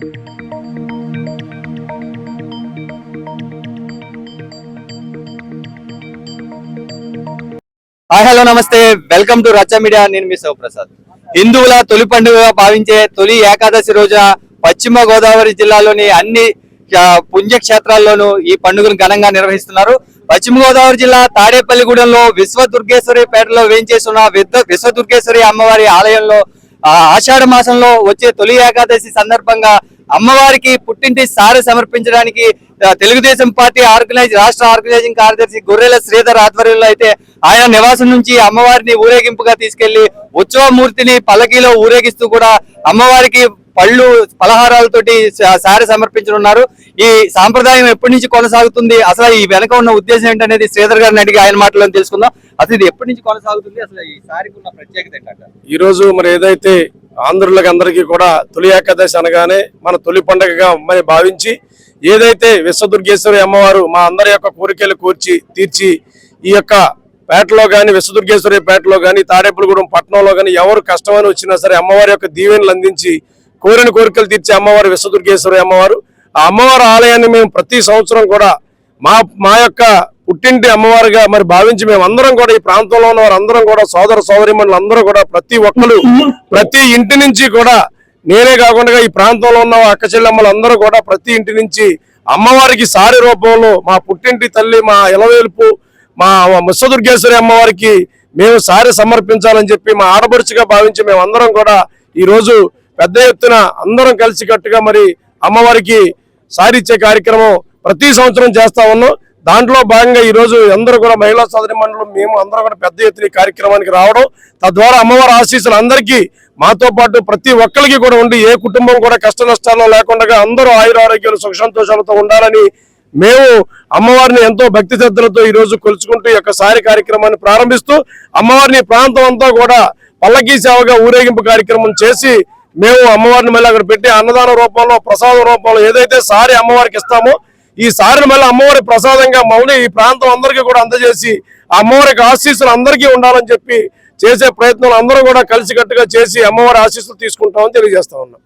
Hi hello నమస్తే, welcome to రచ్చ media. నేను మీ శివప్రసాద్. హిందువుల తొలి పండుగగా భావించే తొలి ఏకాదశి రోజున పశ్చిమ గోదావరి జిల్లాలోని అన్ని పుణ్యక్షేత్రాల్లోనూ ఈ పండుగను ఘనంగా నిర్వహిస్తున్నారు. పశ్చిమ గోదావరి జిల్లా తాడేపల్లిగూడెంలో విశ్వదుర్గేశ్వరి పేటలో వేయించేస్తున్న విశ్వదుర్గేశ్వరి అమ్మవారి ఆలయంలో ఆషాఢ మాసంలో వచ్చే తొలి ఏకాదశి సందర్భంగా అమ్మవారికి పుట్టింటి సారె సమర్పించడానికి తెలుగుదేశం పార్టీ రాష్ట్ర ఆర్గనైజింగ్ కార్యదర్శి గొర్రెల శ్రీధర్ ఆధ్వర్యంలో అయితే ఆయన నివాసం నుంచి అమ్మవారిని ఊరేగింపుగా తీసుకెళ్లి ఉత్సవమూర్తిని పల్లకీలో ఊరేగిస్తూ కూడా అమ్మవారికి పళ్ళు పలహారాలతోటి సారె సమర్పించనున్నారు. ఈ సాంప్రదాయం ఎప్పటి నుంచి కొనసాగుతుంది, అసలు ఈ వెనక ఉన్న ఉద్దేశం ఏంటనేది శ్రీధర్ గారిని అడిగి ఆయన మాటలో తెలుసుకుందాం. అసలు ఇది ఎప్పటి నుంచి కొనసాగుతుంది, అసలు ఈ సారికి ఉన్న ప్రత్యేకత ఏంటంటే ఈ రోజు మరి ఏదైతే ఆంధ్రులకు అందరికీ కూడా తొలి ఏకాదశి అనగానే మన తొలి పండుగగా మరి భావించి ఏదైతే విశ్వదుర్గేశ్వరి అమ్మవారు మా అందరి యొక్క కోరికలు తీర్చి ఈ యొక్క పేటలో కానీ విశ్వదుర్గేశ్వరి పేటలో కానీ తాడేపల్లిగూడెం పట్టణంలో కానీ ఎవరు కష్టమని వచ్చినా సరే అమ్మవారి యొక్క దీవెనలు అందించి కోరిన కోరికలు తీర్చే అమ్మవారు విశ్వదుర్గేశ్వరి అమ్మవారు. ఆ అమ్మవారి ఆలయాన్ని మేము ప్రతి సంవత్సరం కూడా మా యొక్క పుట్టింటి అమ్మవారిగా మరి భావించి మేము అందరం కూడా ఈ ప్రాంతంలో ఉన్న వారందరం కూడా సోదర సోదరిమణులు అందరూ కూడా ప్రతి ఒక్కరు ప్రతి ఇంటి నుంచి కూడా నేనే కాకుండా ఈ ప్రాంతంలో ఉన్న అక్క చెల్లెమ్మలు అందరూ కూడా ప్రతి ఇంటి నుంచి అమ్మవారికి సారి రూపంలో మా పుట్టింటి తల్లి మా ఎలవేల్పు మా విశ్వదుర్గేశ్వరి అమ్మవారికి మేము సారి సమర్పించాలని చెప్పి మా ఆడపడుచుగా భావించి మేము అందరం కూడా ఈ రోజు పెద్ద ఎత్తున అందరం కలిసికట్టుగా మరి అమ్మవారికి సారి ఇచ్చే కార్యక్రమం ప్రతి సంవత్సరం చేస్తా ఉన్నాం. దాంట్లో భాగంగా ఈ రోజు అందరూ కూడా మహిళా సోదరి మండలం మేము అందరూ కూడా పెద్ద ఎత్తున కార్యక్రమానికి రావడం, తద్వారా అమ్మవారి ఆశీస్సులు అందరికీ మాతో పాటు ప్రతి ఒక్కరికి కూడా ఉండి ఏ కుటుంబం కూడా కష్ట నష్టాల్లో లేకుండా అందరూ ఆయురారోగ్యాలు సుఖ సంతోషాలతో ఉండాలని మేము అమ్మవారిని ఎంతో భక్తి శ్రద్ధలతో ఈ రోజు కొలుచుకుంటూ ఈ యొక్క సారి కార్యక్రమాన్ని ప్రారంభిస్తూ అమ్మవారిని ప్రాంతం అంతా కూడా పల్లకీ సేవగా ఊరేగింపు కార్యక్రమం చేసి మేము అమ్మవారిని మళ్ళీ అక్కడ పెట్టి అన్నదాన రూపంలో ప్రసాదం రూపంలో ఏదైతే సారి అమ్మవారికి ఇస్తామో ఈ సారిని మళ్ళీ అమ్మవారి ప్రసాదంగా మౌలి ఈ ప్రాంతం అందరికీ కూడా అందజేసి ఆ అమ్మవారికి ఆశీస్సులు అందరికీ ఉండాలని చెప్పి చేసే ప్రయత్నాలు అందరూ కూడా కలిసికట్టుగా చేసి అమ్మవారి ఆశీస్సులు తీసుకుంటామని తెలియజేస్తా ఉన్నాం.